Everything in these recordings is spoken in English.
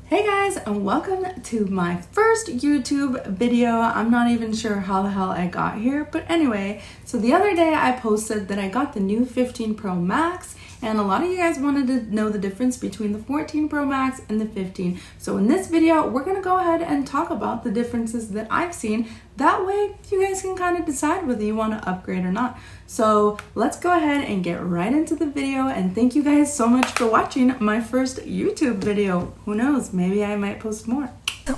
Hey guys, and welcome to my first YouTube video. I'm not even sure how the hell I got here, but anyway, so the other day I posted that I got the new 15 Pro Max, and a lot of you guys wanted to know the difference between the 14 Pro Max and the 15. So in this video, we're gonna go ahead and talk about the differences that I've seen. That way, you guys can kind of decide whether you want to upgrade or not. So let's go ahead and get right into the video, and thank you guys so much for watching my first YouTube video. Who knows, maybe I might post more.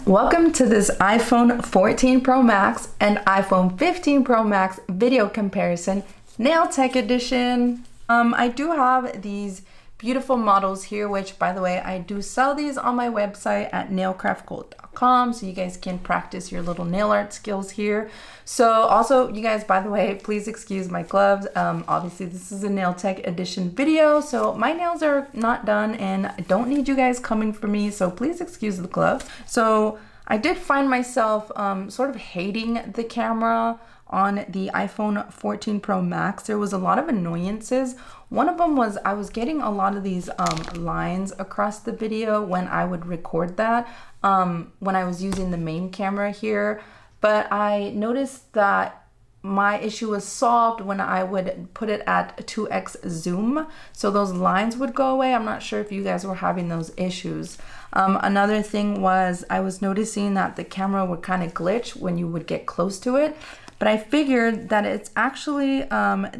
Welcome to this iPhone 14 Pro Max and iPhone 15 Pro Max video comparison, nail tech edition. I do have these beautiful models here, which by the way, I do sell these on my website at nailcraftgold.com, so you guys can practice your little nail art skills here. So also, you guys, by the way, please excuse my gloves. Obviously this is a nail tech edition video, so my nails are not done and I don't need you guys coming for me, so please excuse the gloves. So I did find myself sort of hating the camera on the iPhone 14 Pro Max. There was a lot of annoyances. One of them was I was getting a lot of these lines across the video when I would record that, when I was using the main camera here. But I noticed that my issue was solved when I would put it at 2x zoom. So those lines would go away. I'm not sure if you guys were having those issues. Another thing was I was noticing that the camera would kind of glitch when you would get close to it. But I figured that it's actually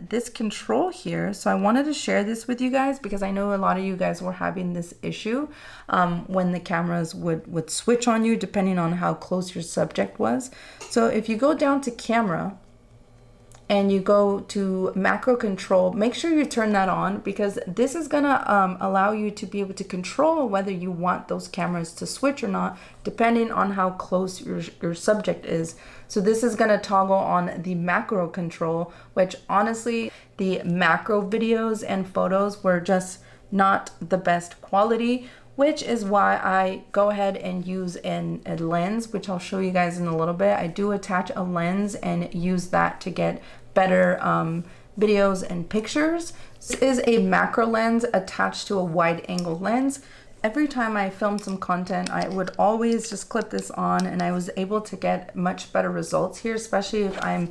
this control here. So I wanted to share this with you guys because I know a lot of you guys were having this issue when the cameras would switch on you depending on how close your subject was. So if you go down to camera and you go to macro control, make sure you turn that on because this is gonna allow you to be able to control whether you want those cameras to switch or not, depending on how close your subject is. So this is gonna toggle on the macro control, which honestly, the macro videos and photos were just not the best quality, which is why I go ahead and use a lens, which I'll show you guys in a little bit. I do attach a lens and use that to get better videos and pictures. This is a macro lens attached to a wide angle lens. Every time I filmed some content, I would always just clip this on and I was able to get much better results here, especially if I'm,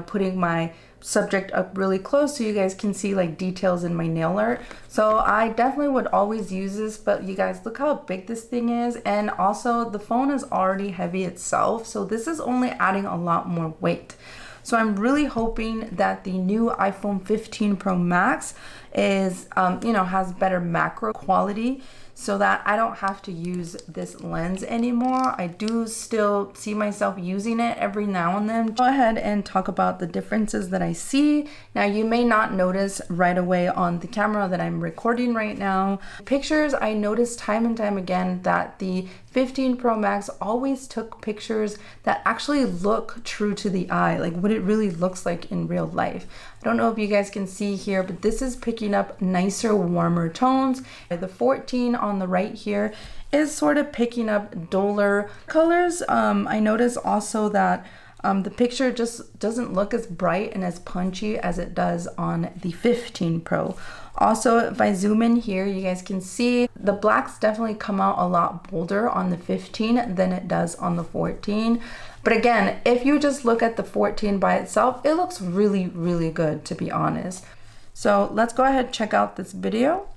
putting my subject up really close so you guys can see like details in my nail art. So I definitely would always use this, but you guys look how big this thing is, and also the phone is already heavy itself, so this is only adding a lot more weight. So I'm really hoping that the new iPhone 15 Pro Max is, has better macro quality so that I don't have to use this lens anymore. I do still see myself using it every now and then. Go ahead and talk about the differences that I see. Now you may not notice right away on the camera that I'm recording right now. Pictures, I noticed time and time again that the 15 Pro Max always took pictures that actually look true to the eye, like what it really looks like in real life. I don't know if you guys can see here, but this is picking up nicer, warmer tones. The 14 on the right here is sort of picking up duller colors. I notice also that the picture just doesn't look as bright and as punchy as it does on the 15 Pro. Also, if I zoom in here, you guys can see the blacks definitely come out a lot bolder on the 15 than it does on the 14. But again, if you just look at the 14 by itself, it looks really, really good, to be honest. So let's go ahead and check out this video.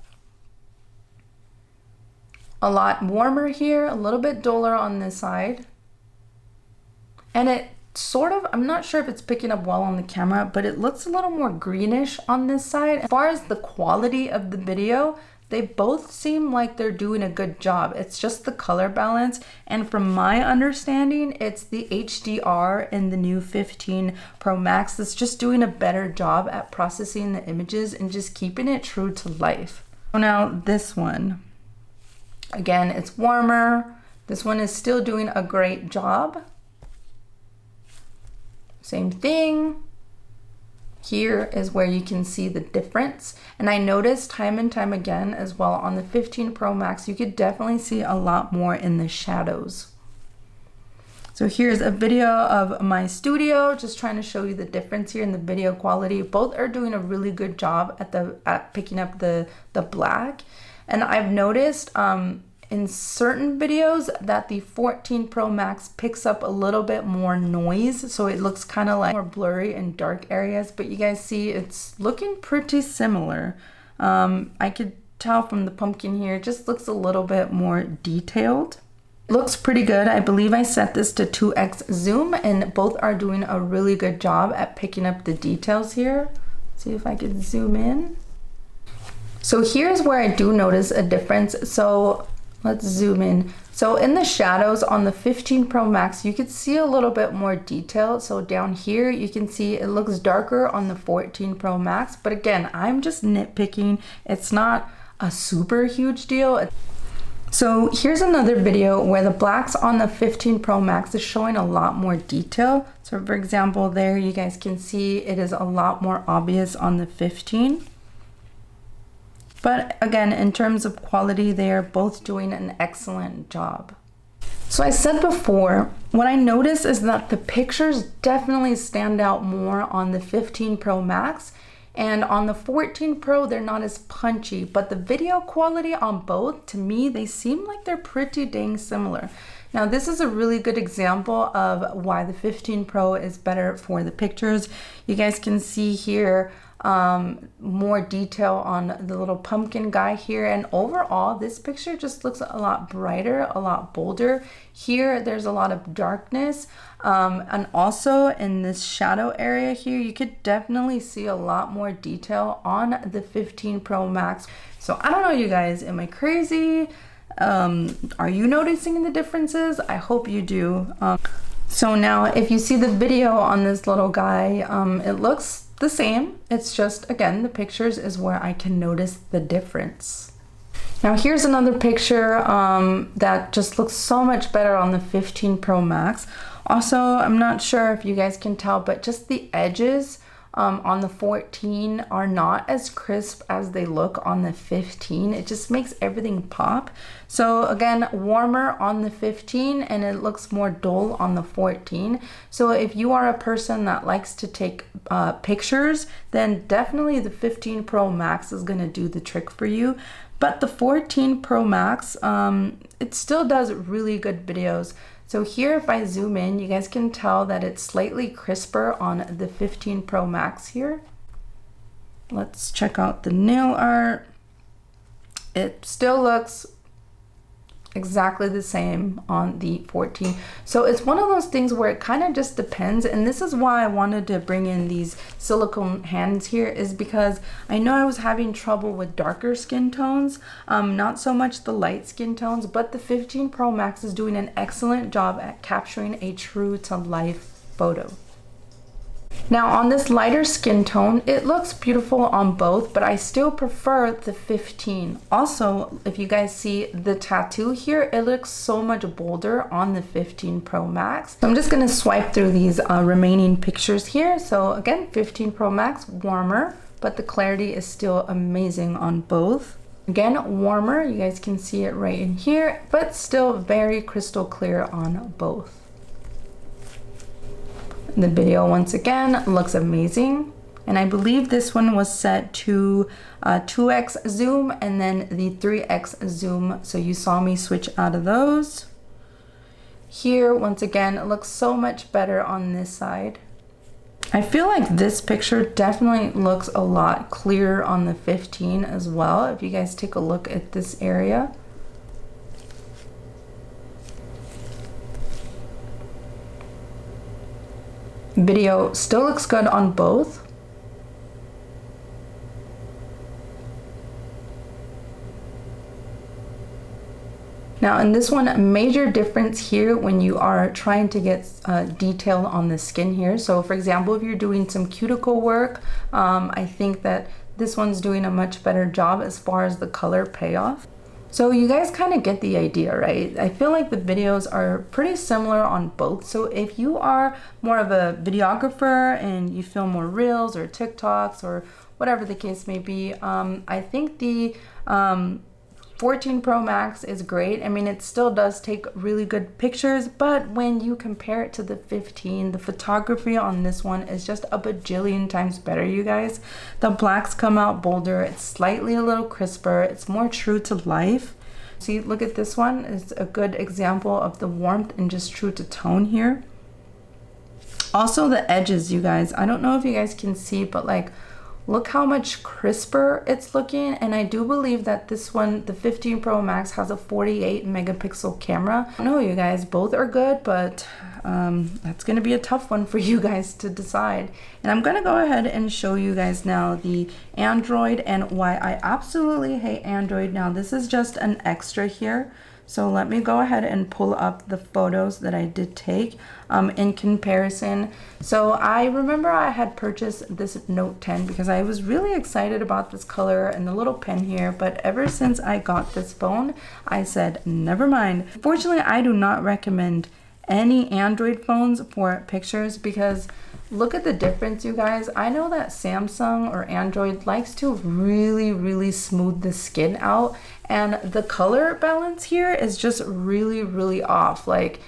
A lot warmer here, a little bit duller on this side. And it sort of, I'm not sure if it's picking up well on the camera, but it looks a little more greenish on this side. As far as the quality of the video, they both seem like they're doing a good job. It's just the color balance. And from my understanding, it's the HDR in the new 15 Pro Max that's just doing a better job at processing the images and just keeping it true to life. So now this one, again, it's warmer. This one is still doing a great job. Same thing. Here is where you can see the difference. And I noticed time and time again as well on the 15 Pro Max, you could definitely see a lot more in the shadows. So here's a video of my studio, just trying to show you the difference here in the video quality. Both are doing a really good job at picking up the black. And I've noticed in certain videos that the 14 Pro Max picks up a little bit more noise, so it looks kind of like more blurry in dark areas, but you guys see it's looking pretty similar. I could tell from the pumpkin here, it just looks a little bit more detailed. Looks pretty good. I believe I set this to 2x zoom, and both are doing a really good job at picking up the details here. See if I can zoom in. So here's where I do notice a difference. So let's zoom in. So in the shadows on the 15 Pro Max, you could see a little bit more detail. So down here, you can see it looks darker on the 14 Pro Max. But again, I'm just nitpicking. It's not a super huge deal. So here's another video where the blacks on the 15 Pro Max is showing a lot more detail. So for example, there you guys can see it is a lot more obvious on the 15. But again, in terms of quality, they are both doing an excellent job. So I said before, what I noticed is that the pictures definitely stand out more on the 15 Pro Max. And on the 14 Pro, they're not as punchy, but the video quality on both, to me, they seem like they're pretty dang similar. Now, this is a really good example of why the 15 Pro is better for the pictures. You guys can see here more detail on the little pumpkin guy here, and overall this picture just looks a lot brighter, a lot bolder. Here there's a lot of darkness, and also in this shadow area here you could definitely see a lot more detail on the 15 Pro Max. So I don't know, you guys, am I crazy? Are you noticing the differences? I hope you do. So now if you see the video on this little guy, it looks the same. It's just, again, the pictures is where I can notice the difference. Now here's another picture that just looks so much better on the 15 Pro Max. Also, I'm not sure if you guys can tell, but just the edges on the 14 are not as crisp as they look on the 15. It just makes everything pop. So again, warmer on the 15 and it looks more dull on the 14. So if you are a person that likes to take pictures, then definitely the 15 Pro Max is going to do the trick for you. But the 14 Pro Max, it still does really good videos. So here, if I zoom in, you guys can tell that it's slightly crisper on the 15 Pro Max here. Let's check out the nail art. It still looks exactly the same on the 14. So it's one of those things where it kind of just depends, and this is why I wanted to bring in these silicone hands here, is because I know I was having trouble with darker skin tones, not so much the light skin tones, but the 15 Pro Max is doing an excellent job at capturing a true to life photo. Now on this lighter skin tone, it looks beautiful on both, but I still prefer the 15. Also, if you guys see the tattoo here, it looks so much bolder on the 15 Pro Max. So I'm just gonna swipe through these remaining pictures here. So again, 15 Pro Max, warmer, but the clarity is still amazing on both. Again, warmer, you guys can see it right in here, but still very crystal clear on both. The video once again looks amazing, and I believe this one was set to 2x zoom and then the 3x zoom, so you saw me switch out of those. Here once again it looks so much better on this side. I feel like this picture definitely looks a lot clearer on the 15 as well, if you guys take a look at this area. Video still looks good on both. Now in this one, a major difference here when you are trying to get detail on the skin here. So for example, if you're doing some cuticle work, I think that this one's doing a much better job as far as the color payoff. So you guys kind of get the idea, right? I feel like the videos are pretty similar on both. So if you are more of a videographer and you film more reels or TikToks or whatever the case may be, I think the 14 Pro Max is great. I mean, it still does take really good pictures, but when you compare it to the 15, the photography on this one is just a bajillion times better, you guys. The blacks come out bolder, it's slightly a little crisper, it's more true to life. See, look at this one. It's a good example of the warmth and just true to tone here. Also the edges, you guys, I don't know if you guys can see, but like, look how much crisper it's looking. And I do believe that this one, the 15 Pro Max, has a 48 megapixel camera. I don't know, you guys, both are good, but that's gonna be a tough one for you guys to decide. And I'm gonna go ahead and show you guys now the Android and why I absolutely hate Android. Now this is just an extra here, so let me go ahead and pull up the photos that I did take in comparison. So I remember I had purchased this Note 10 because I was really excited about this color and the little pen here, but ever since I got this phone, I said, never mind. Fortunately, I do not recommend any Android phones for pictures because look at the difference, you guys. I know that Samsung or Android likes to really smooth the skin out, and the color balance here is just really off. Like,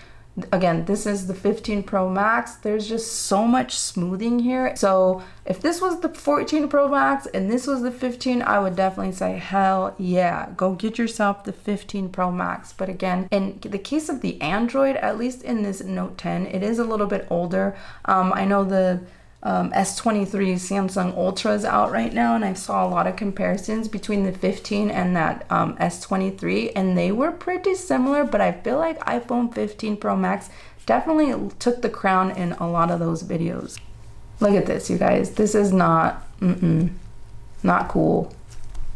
again, this is the 15 Pro Max. There's just so much smoothing here. So if this was the 14 Pro Max and this was the 15, I would definitely say, hell yeah, go get yourself the 15 Pro Max. But again, in the case of the Android, at least in this Note 10, it is a little bit older. I know the S23 Samsung Ultra is out right now, and I saw a lot of comparisons between the 15 and that S23, and they were pretty similar, but I feel like iPhone 15 Pro Max definitely took the crown in a lot of those videos. Look at this, you guys. This is not cool.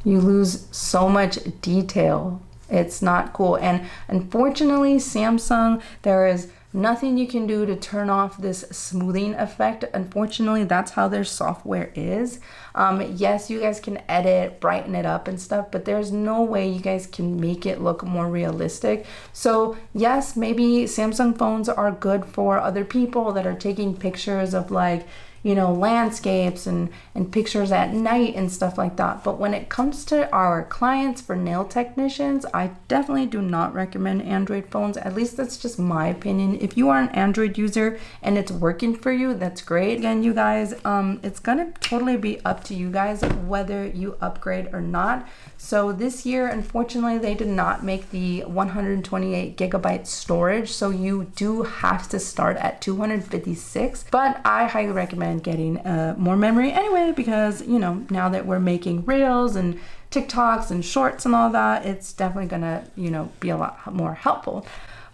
You lose so much detail. It's not cool. And unfortunately, Samsung, there is nothing you can do to turn off this smoothing effect. Unfortunately, that's how their software is. Yes, you guys can edit, brighten it up and stuff, but there's no way you guys can make it look more realistic. So yes, maybe Samsung phones are good for other people that are taking pictures of, like, you know, landscapes and pictures at night and stuff like that. But when it comes to our clients for nail technicians, I definitely do not recommend Android phones. At least that's just my opinion. If you are an Android user and it's working for you, that's great. Again, you guys, it's gonna totally be up to you guys whether you upgrade or not. So this year, unfortunately, they did not make the 128 gigabyte storage, so you do have to start at 256, but I highly recommend getting more memory anyway, because, you know, now that we're making reels and TikToks and shorts and all that, it's definitely gonna, you know, be a lot more helpful.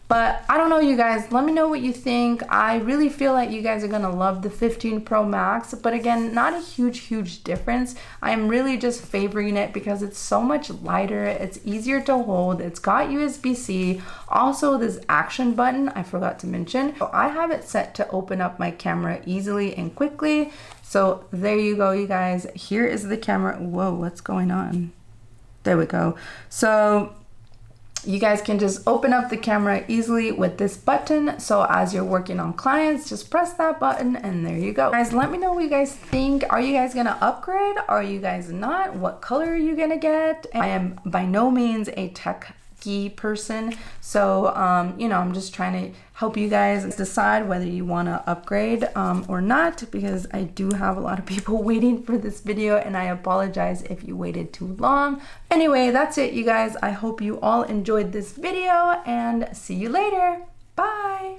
But I don't know, you guys, let me know what you think. I really feel like you guys are gonna love the 15 Pro Max, but again, not a huge difference. I'm really just favoring it because it's so much lighter, it's easier to hold, it's got USB-C. Also, this action button, I forgot to mention. So I have it set to open up my camera easily and quickly. So there you go, you guys. Here is the camera. Whoa, what's going on? There we go. So you guys can just open up the camera easily with this button. So as you're working on clients, just press that button and there you go. Guys, let me know what you guys think. Are you guys gonna upgrade? Are you guys not? What color are you gonna get? I am by no means a tech person, so you know, I'm just trying to help you guys decide whether you want to upgrade or not, because I do have a lot of people waiting for this video and I apologize if you waited too long. Anyway, that's it, you guys. I hope you all enjoyed this video and see you later. Bye.